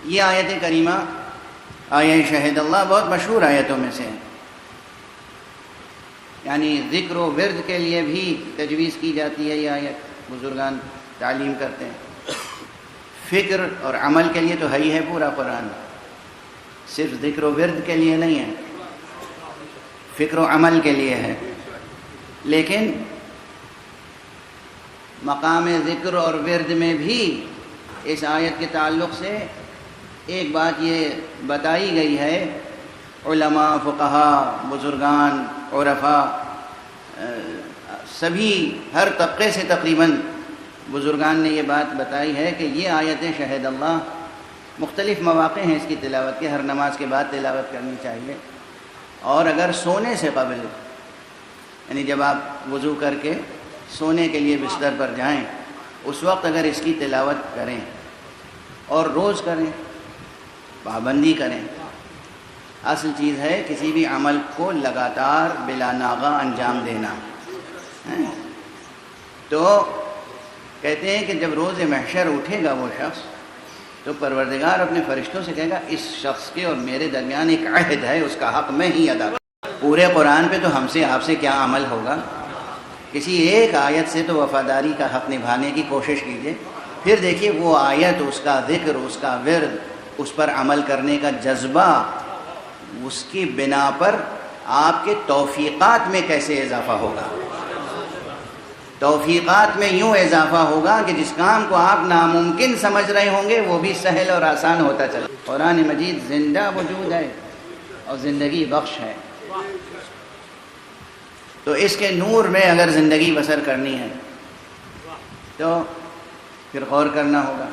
یہ آیت کریمہ آیہ شہد اللہ بہت مشہور آیتوں میں سے ہے، یعنی ذکر و ورد کے لیے بھی تجویز کی جاتی ہے یہ آیت، بزرگان تعلیم کرتے ہیں۔ فکر اور عمل کے لیے تو ہے ہی ہے پورا قرآن، صرف ذکر و ورد کے لیے نہیں ہے، فکر و عمل کے لیے ہے۔ لیکن مقام ذکر اور ورد میں بھی اس آیت کے تعلق سے ایک بات یہ بتائی گئی ہے، علماء، فقہاء، بزرگان، عرفاء، سبھی ہر طبقے سے تقریباً بزرگان نے یہ بات بتائی ہے کہ یہ آیت شہد اللہ مختلف مواقع ہیں اس کی تلاوت کے، ہر نماز کے بعد تلاوت کرنی چاہیے، اور اگر سونے سے قبل، یعنی جب آپ وضو کر کے سونے کے لیے بستر پر جائیں اس وقت اگر اس کی تلاوت کریں اور روز کریں، پابندی کریں۔ اصل چیز ہے کسی بھی عمل کو لگاتار بلا ناغہ انجام دینا۔ تو کہتے ہیں کہ جب روز محشر اٹھے گا وہ شخص تو پروردگار اپنے فرشتوں سے کہے گا اس شخص کے اور میرے درمیان ایک عہد ہے، اس کا حق میں ہی ادا کروں۔ پورے قرآن پہ تو ہم سے آپ سے کیا عمل ہوگا، کسی ایک آیت سے تو وفاداری کا حق نبھانے کی کوشش کیجئے، پھر دیکھیے وہ آیت، اس کا ذکر، اس کا ورد، اس پر عمل کرنے کا جذبہ، اس کی بنا پر آپ کے توفیقات میں کیسے اضافہ ہوگا۔ توفیقات میں یوں اضافہ ہوگا کہ جس کام کو آپ ناممکن سمجھ رہے ہوں گے وہ بھی سہل اور آسان ہوتا چلا۔ قرآن مجید زندہ وجود ہے اور زندگی بخش ہے، تو اس کے نور میں اگر زندگی بسر کرنی ہے تو پھر غور کرنا ہوگا۔